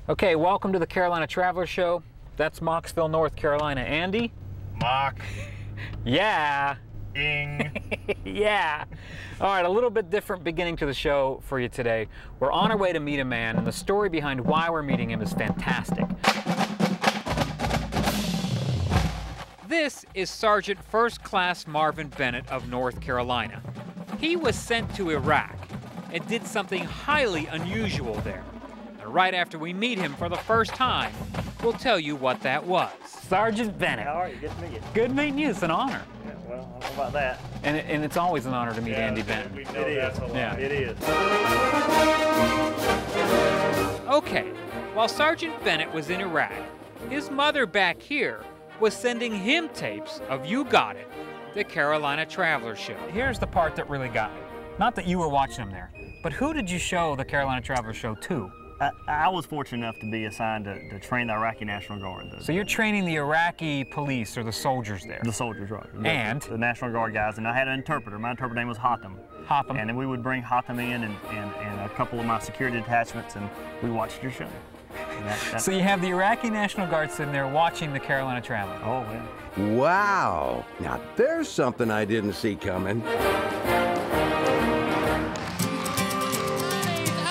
Okay, welcome to the Carolina Traveler Show. That's Mocksville, North Carolina. Andy? Mock. Yeah. Ing. Yeah. All right, a little bit different beginning to the show for you today. We're on our way to meet a man, and the story behind why we're meeting him is fantastic. This is Sergeant First Class Marvin Bennett of North Carolina. He was sent to Iraq and did something highly unusual there. And right after we meet him for the first time, we'll tell you what that was. Sergeant Bennett. How are you? Good to meet you. Good meeting you. It's an honor. Yeah, well, I don't know about that. And it's always an honor to meet Andy Bennett. We know that's a lot. Yeah. It is. Okay, while Sergeant Bennett was in Iraq, his mother back here was sending him tapes of You Got It, the Carolina Traveler Show. Here's the part that really got me. Not that you were watching them there, but who did you show the Carolina Traveler Show to? I was fortunate enough to be assigned to train the Iraqi National Guard. So you're training the Iraqi police or the soldiers there? The soldiers, right. And? The National Guard guys, and I had an interpreter. My interpreter name was Hatem. Hatem. And then we would bring Hatem in and a couple of my security detachments, and we watched your show. So you have the Iraqi National Guard sitting there watching the Carolina Traveler. Oh, man. Wow. Now there's something I didn't see coming.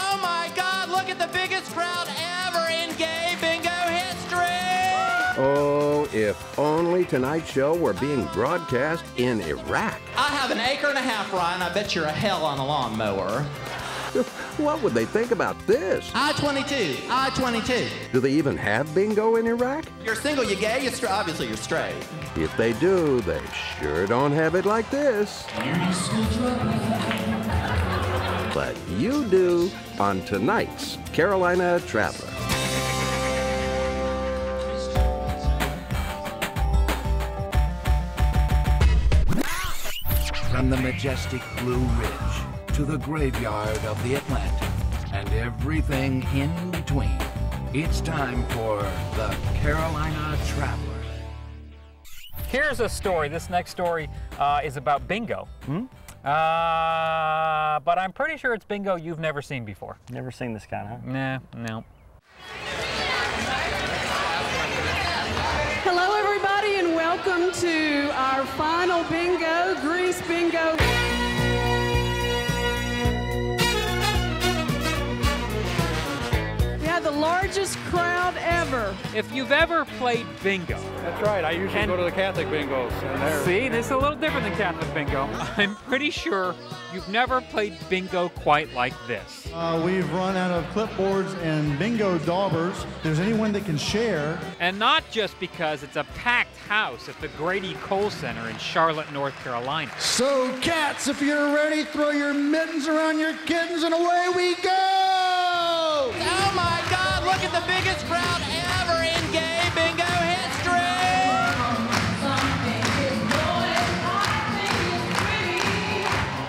Oh my God, look at the biggest crowd ever in gay bingo history! Oh, if only tonight's show were being broadcast in Iraq. I have an acre and a half, Ryan. I bet you're a hell on a lawnmower. What would they think about this? I-22, I-22. Do they even have bingo in Iraq? You're single, you gay, you're straight. Obviously, you're straight. If they do, they sure don't have it like this. But you do on tonight's Carolina Traveler. From the majestic Blue Ridge to the graveyard of the Atlantic and everything in between, it's time for the Carolina Traveler. Here's a story. This next story is about bingo. But I'm pretty sure it's bingo you've never seen before. Never seen this kind, huh? Nah, no. Hello, everybody, and welcome to our final bingo, Grease Bingo. We had the largest crowd ever. If you've ever played bingo. That's right. I usually go to the Catholic bingos. See, this is a little different than Catholic bingo. I'm pretty sure you've never played bingo quite like this. We've run out of clipboards and bingo daubers. If there's anyone that can share. And not just because it's a packed house at the Grady Cole Center in Charlotte, North Carolina. So, cats, if you're ready, throw your mittens around your kittens and away we go! Oh my God, look at the biggest crowd ever in gay bingo history!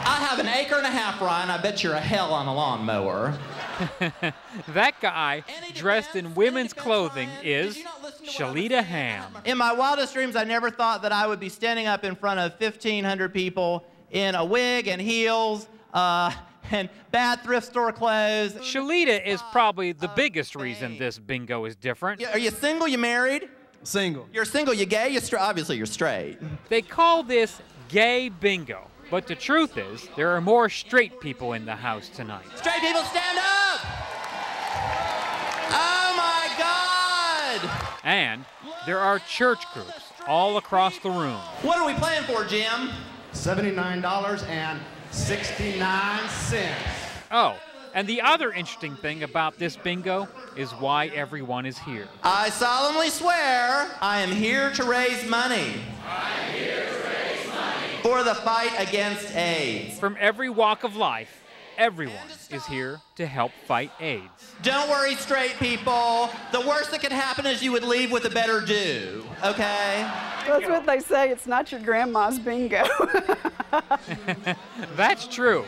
I have an acre and a half, Ryan. I bet you're a hell on a lawnmower. That guy, dressed in women's clothing, is Shalita Ham. In my wildest dreams, I never thought that I would be standing up in front of 1,500 people in a wig and heels, and bad thrift store clothes. Shalita is probably the biggest reason this bingo is different. Are you single? You married? Single. You're single. You gay? You straight? Obviously, you're straight. They call this gay bingo, but the truth is there are more straight people in the house tonight. Straight people, stand up! Oh my God! And there are church groups all across the room. What are we playing for, Jim? $79.69. Oh, and the other interesting thing about this bingo is why everyone is here. I solemnly swear I am here to raise money. I'm here to raise money for the fight against AIDS. From every walk of life, everyone is here to help fight AIDS. Don't worry, straight people. The worst that could happen is you would leave with a better do, okay? That's what they say. It's not your grandma's bingo. That's true.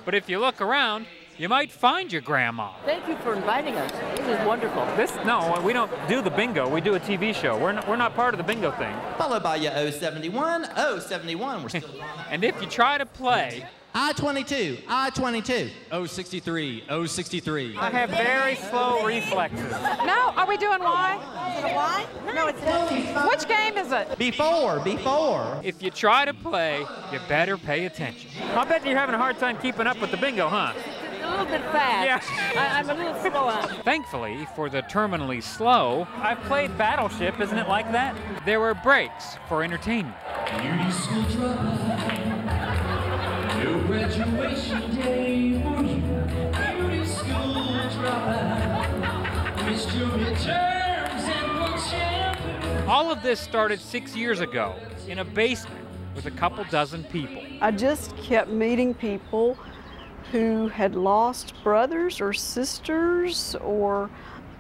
But if you look around, you might find your grandma. Thank you for inviting us. This is wonderful. No, we don't do the bingo. We do a TV show. We're not part of the bingo thing. Followed by your 071. 071, we're still on. And if you try to play, I-22, I-22. 063, 063. I have very slow reflexes. No, are we doing Y? Is it a Y? No, it's not. Which game is it? Before. If you try to play, you better pay attention. I bet you're having a hard time keeping up with the bingo, huh? A little bit fast. Yeah. I'm a little slow. Thankfully, for the terminally slow, I've played Battleship, isn't it like that? there were breaks for entertainment. Beauty school dropout. No graduation day for you. Beauty school dropout. Missed your midterms and one shampoo. All of this started 6 years ago in a basement with a couple dozen people. I just kept meeting people who had lost brothers or sisters or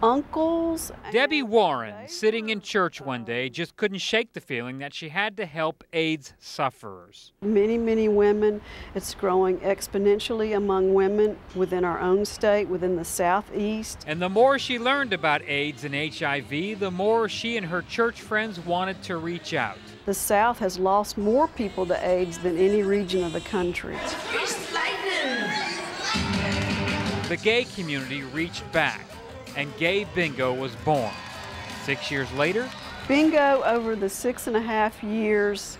uncles. Debbie Warren, sitting in church one day, just couldn't shake the feeling that she had to help AIDS sufferers. Many, many women. It's growing exponentially among women within our own state, within the Southeast. And the more she learned about AIDS and HIV, the more she and her church friends wanted to reach out. The South has lost more people to AIDS than any region of the country. The gay community reached back, and Gay Bingo was born. 6 years later, Bingo, over the 6.5 years,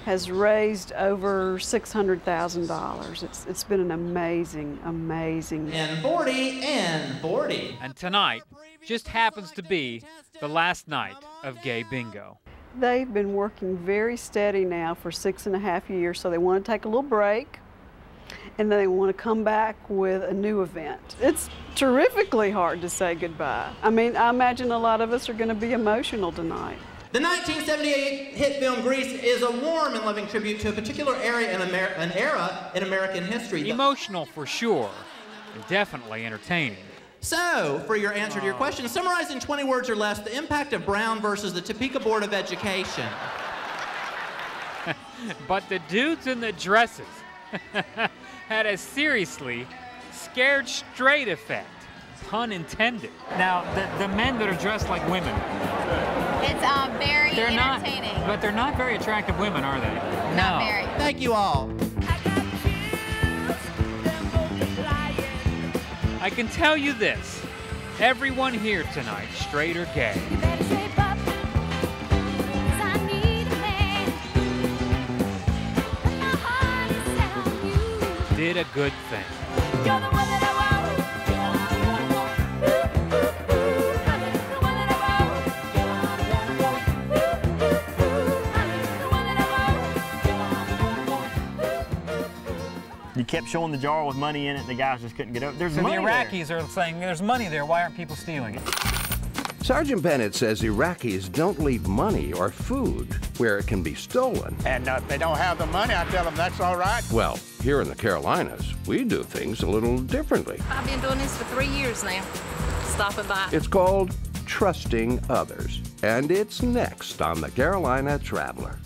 has raised over $600,000. It's been an amazing, amazing. And 40 and 40. and tonight just happens to be the last night of Gay Bingo. They've been working very steady now for 6.5 years, so they want to take a little break, and then they want to come back with a new event. It's terrifically hard to say goodbye. I mean, I imagine a lot of us are going to be emotional tonight. The 1978 hit film Grease is a warm and loving tribute to a particular area in an era in American history. Emotional for sure, and definitely entertaining. So, for your answer to your question, summarize in 20 words or less the impact of Brown versus the Topeka Board of Education. But the dudes in the dresses had a seriously scared straight effect, pun intended. Now, the men that are dressed like women. It's very entertaining. But they're not very attractive women, are they? Not very. Thank you all. I can tell you this, everyone here tonight, straight or gay, did a good thing. You kept showing the jar with money in it, the guys just couldn't get over. There's So the money Iraqis there. are saying there's money there, why aren't people stealing it? Sergeant Bennett says Iraqis don't leave money or food where it can be stolen. And if they don't have the money, I tell them that's all right. Well, here in the Carolinas, we do things a little differently. I've been doing this for 3 years now. Stopping by. It's called trusting others, and it's next on the Carolina Traveler.